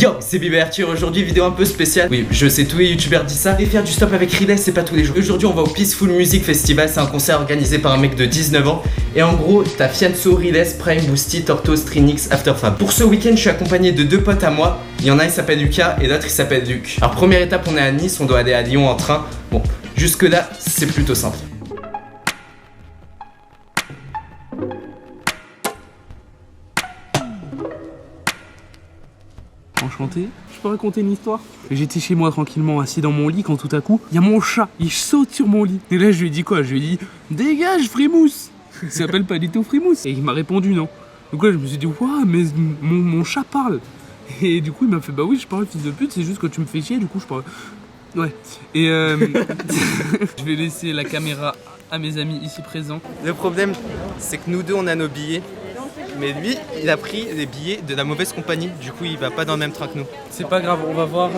Yo, c'est Bébé Arthur, aujourd'hui vidéo un peu spéciale. Oui, je sais, tous les youtubeurs disent ça. Et faire du stop avec Riles, c'est pas tous les jours. Aujourd'hui, on va au Peaceful Music Festival, c'est un concert organisé par un mec de 19 ans. Et en gros, t'as Fianso, Riles, Prime, Boosty, Tortoise, Trinix, Afterfab. Pour ce week-end, je suis accompagné de 2 potes à moi. Il y en a un, il s'appelle Lucas et l'autre, il s'appelle Luc. Alors, première étape, on est à Nice, on doit aller à Lyon en train. Bon, jusque-là, c'est plutôt simple. Enchanté. Je peux raconter une histoire? J'étais chez moi tranquillement assis dans mon lit quand tout à coup, il y a mon chat, il saute sur mon lit. Et là je lui ai dit quoi? Je lui ai dit dégage Frimousse. Il s'appelle pas du tout Frimousse. Et il m'a répondu non. Donc là je me suis dit waouh mais mon chat parle. Et du coup il m'a fait bah oui je parle fils de pute, c'est juste que tu me fais chier du coup je parle. Ouais. Et je vais laisser la caméra à mes amis ici présents. Le problème, c'est que nous deux, on a nos billets. Mais lui, il a pris les billets de la mauvaise compagnie. Du coup, il va pas dans le même train que nous. C'est pas grave, on va voir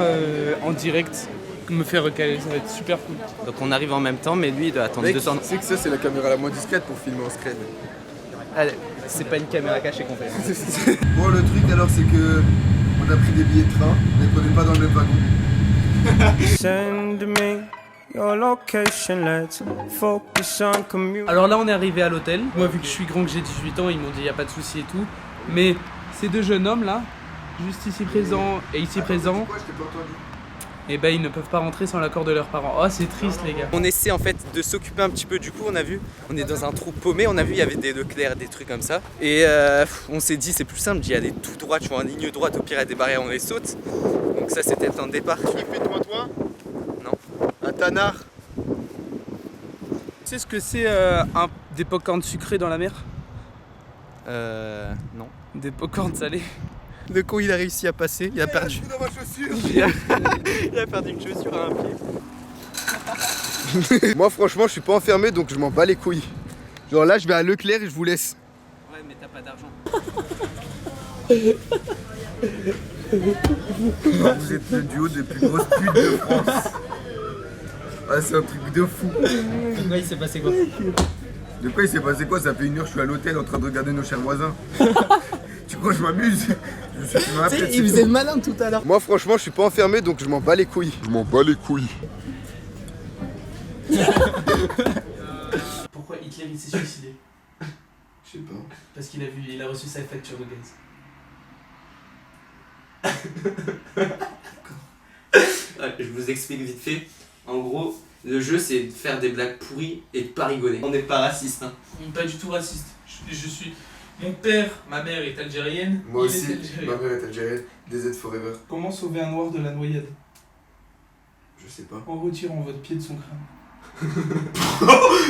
en direct me faire recaler, ça va être super cool. Donc on arrive en même temps, mais lui, il doit attendre 200 ans. Tu sais que ça, c'est la caméra la moins discrète pour filmer en scred. Allez, c'est pas une caméra cachée qu'on fait. Bon, le truc alors, c'est que on a pris des billets de train, mais qu'on n'est pas dans le même wagon. Send me your location, let's focus on commute. Alors là on est arrivé à l'hôtel. Moi vu que je suis grand, que j'ai 18 ans, ils m'ont dit y a pas de souci et tout. Mais ces deux jeunes hommes là, juste ici présents et ici présents, Pourquoi je t'ai pas entendu? et ben ils ne peuvent pas rentrer sans l'accord de leurs parents. Oh c'est triste les gars. On essaie en fait de s'occuper un petit peu. Du coup, on a vu, on est dans un trou paumé. On a vu, il y avait des Leclerc, des trucs comme ça. Et on s'est dit, c'est plus simple d'y aller tout droit. Tu vois, en ligne droite. Au pire, il y a des barrières, on les saute. Donc ça, c'était le temps de départ. Tu fais devant toi? Non. Un tanard? Tu sais ce que c'est des pop-corns sucrés dans la mer? Non. Des pop-corns salés. Le con, il a réussi à passer. Il a perdu. Dans ma chaussure. Il a perdu une chaussure à un pied. Moi, franchement, je suis pas enfermé, donc je m'en bats les couilles. Genre là, je vais à Leclerc et je vous laisse. Ouais mais t'as pas d'argent. Vous êtes le duo des plus grosses putes de France. Ah, c'est un truc de fou. Pourquoi il s'est passé quoi? De quoi il s'est passé quoi? Ça fait 1 heure, je suis à l'hôtel en train de regarder nos chers voisins. Tu crois que je m'amuse? Je suis Tu sais, il faisait le malin tout à l'heure. Moi, franchement, je suis pas enfermé, donc je m'en bats les couilles. Je m'en bats les couilles. Pourquoi Hitler il s'est suicidé? Je sais pas. Parce qu'il a reçu sa facture de gaz. Je vous explique vite fait. En gros, le jeu c'est de faire des blagues pourries et de pas rigoler. On n'est pas raciste. Hein. Pas du tout raciste. Je suis. Mon père, ma mère est algérienne. Moi il aussi, est algérien. ma mère est algérienne. DZ Forever. Comment sauver un noir de la noyade? Je sais pas. En retirant votre pied de son crâne.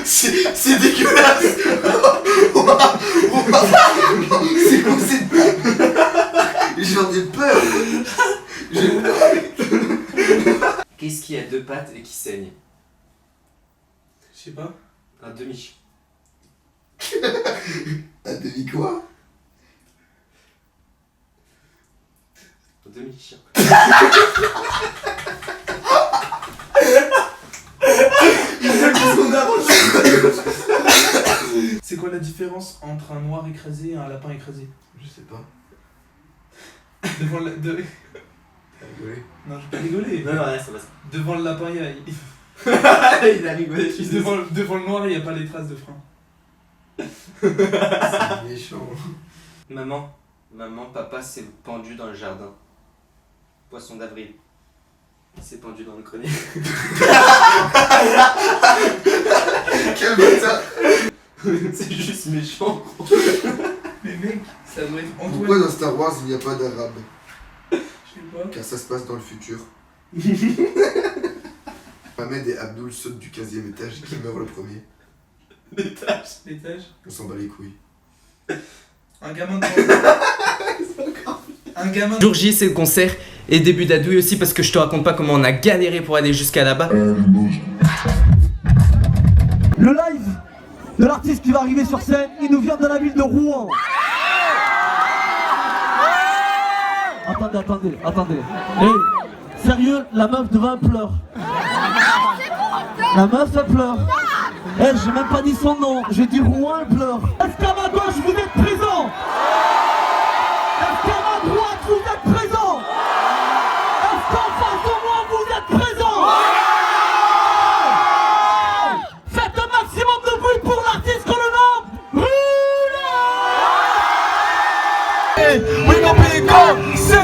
C'est dégueulasse. C'est quoi cette blague? J'en ai peur. J'ai peur. Qu'est-ce qui a 2 pattes et qui saigne? Je sais pas. Un demi-chien. Un demi quoi? Un demi-chien. C'est quoi la différence entre un noir écrasé et un lapin écrasé? Je sais pas. Devant le. T'as rigolé? Non, je vais pas rigoler. Non, rien, ça passe. Devant le lapin, il Il a rigolé, je suis devant le noir, il n'y a pas les traces de frein. C'est méchant. Maman, papa s'est pendu dans le jardin. Poisson d'avril. Il s'est pendu dans le grenier. Quel bâtard. C'est juste méchant. Mais mec, ça doit être Antoine. Pourquoi dans Star Wars il n'y a pas d'arabe? Je sais pas. Car ça se passe dans le futur. Ahmed et Abdul sautent du 15e étage et qui meurt le premier? L'étage. On s'en bat les couilles. Un gamin de. Un gamin de. Jour J, c'est le concert et début d'Adoui aussi parce que je te raconte pas comment on a galéré pour aller jusqu'à là-bas. Le live de l'artiste qui va arriver sur scène, il nous vient de la ville de Rouen. Attendez. Hey, sérieux, la meuf devant elle pleure. La meuf elle pleure. Eh, j'ai même pas dit son nom, j'ai dit Rouen elle pleure. Est-ce qu'à ma gauche vous êtes présents? Est-ce qu'à ma droite vous êtes présents? shit. We gon' be gone.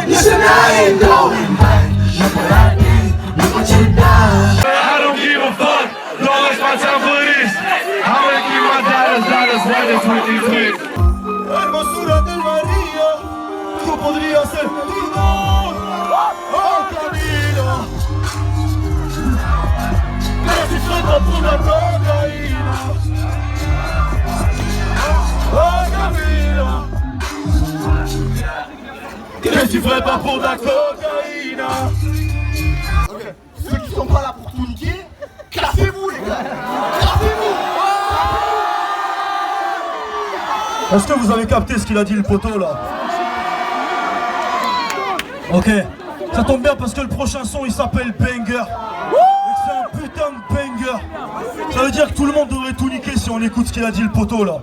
You should not ain't going back. Look what I did. Look what you done. I don't give a fuck. Don't waste my time for this. I'ma keep my dollars running 23. Hermosura del María, tú podrías ser todo. Oh, Camila. Pero si suelto por la cocaína. Oh, Camila. Que tu ferais pas pour de la cocaïne. Ok, ceux qui sont pas là pour tout niquer, cassez-vous les gars. Cassez-vous. Est-ce que vous avez capté ce qu'il a dit le poteau là? Ok, ça tombe bien parce que le prochain son il s'appelle Banger. Et c'est un putain de banger. Ça veut dire que tout le monde devrait tout niquer si on écoute ce qu'il a dit le poteau là.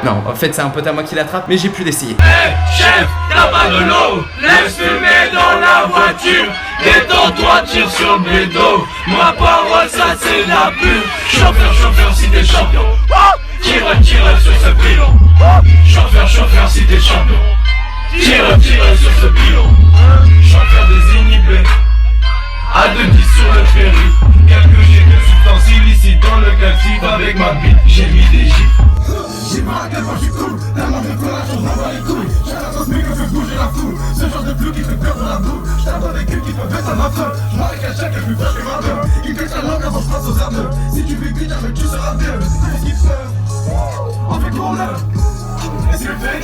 Non, en fait c'est un pote à moi qui l'attrape, mais j'ai pu l'essayer. Hey, chef, t'as pas de l'eau. Laisse fumer dans la voiture. Détends-toi, tire sur le bédo. Ma parole, ça c'est la pub. Chauffeur, si t'es champion. Tire sur ce pilon. Chauffeur, si t'es champion. Tire sur ce pilon. Chauffeur désinhibé. À 2-10 sur le ferry. Quelques jets de substances illicites dans le calcif. Avec ma bite, j'ai mis des gifs. J'ai pas à quel point je suis cool, tellement de collage, on m'en bat les couilles. J'ai la sauce mais que fait bouger la foule. Ce genre de flou qui fait perdre la boule. J'tape avec eux qui me baisse à ma femme. J'm'arrête à chaque plus proche que ma meuf. Il pète la langue avant je passe aux armes. Si tu vis vite avec tu seras bien. Qu'est-ce qu'il fait? On fait tourner. Et c'est le fait.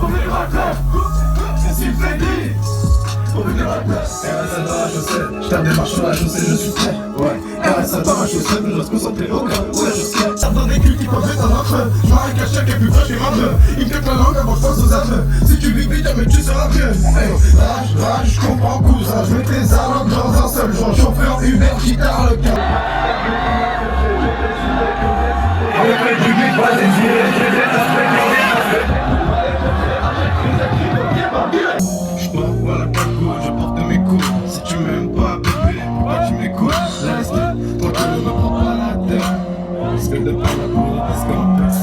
On fait le rappel. Et c'est le fait. On veut des rappels. RSA dans la chaussette. J'tape des marches sur la chaussée, je suis prêt. Ouais. RSA dans ma chaussette, mais je dois se concentrer au cas. Ouais, je sais. Ça donne des culs qui peuvent être un entre. J'm'arrête à chaque plus proche que ma meuf. Il me pète la langue avant je passe aux armes. Si tu vis vite, mais tu seras bien. Rage, je comprends cousin. Je mets tes armes dans un seul genre. Chauffeur, Uber, guitare, le cas. Avec le public, pas désiré. J'bois la cagoule, je porte mes coups. Si tu m'aimes pas, bébé, pourquoi tu m'écoutes? Reste, toi tu ne me prends pas la tête. Parce que de par la cour, escampette.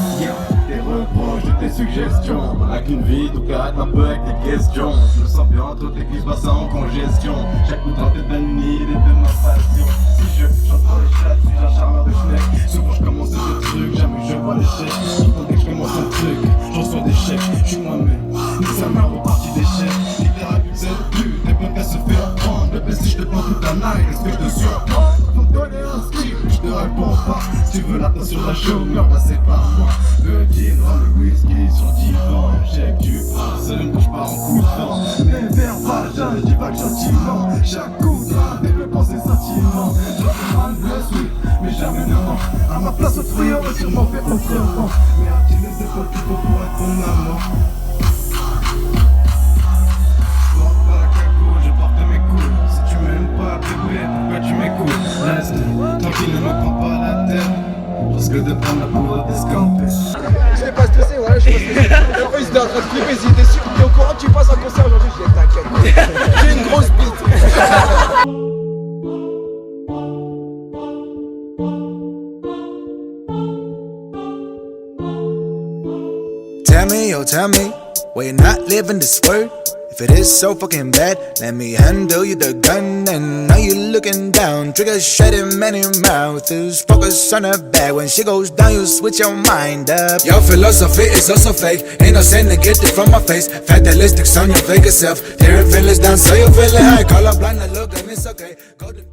Tes reproches, de tes suggestions. Avec une vie, donc arrête un peu avec tes questions. Je me sens bien entre tes cuisses passant en congestion. J'écoute en tête d'un nid et de ma passion. Si je chante dans les chats, je suis un charmeur de schneck. Souvent je commence ce truc, jamais je vois l'échec. Dès que je commence un truc, j'en reçois des chèques. Je suis moi-même, mais ça m'a reparti d'échecs. Littérature c'est le but, t'es pas qu'à se faire prendre. Bébé si je te prends toute la night, est-ce que je te surprends? Faut me donner un skill, je te réponds pas. Si tu veux l'attention d'un chômeur, bah c'est pas moi. Le gin, le whisky sur le divan. J'ai que tu passes, même quand je pars en courant. Mes verres vagins, je dis pas que gentiment. Chaque coup de mes pensées sentiments. Je prends le sweet, mais jamais non. À ma place au fruit, on va sûrement faire autrement. Mais as-tu les épaules qu'il faut pour être ton amant? Tu m'écoutes, reste, tranquille, ne me prends pas la tête. Parce que de prendre la poudre d'escampé. Je t'ai pas stressé, ouais, je suis pas stressé. En plus, il était en train de flipper, s'il était sûr, t'es au courant, tu passes un concert aujourd'hui. Je dis, t'inquiète, j'ai une grosse bite. Tell me, oh tell me, why you not living this word? If If it is so fucking bad, let me handle you the gun. And now you looking down, trigger shedding many mouths. Focus on her back, when she goes down you switch your mind up. Your philosophy is also fake, ain't no saying to get it from my face. Fatalistic on your fake self, tearing feelings down so you feel it high. Call up blind and look and it's okay. Go to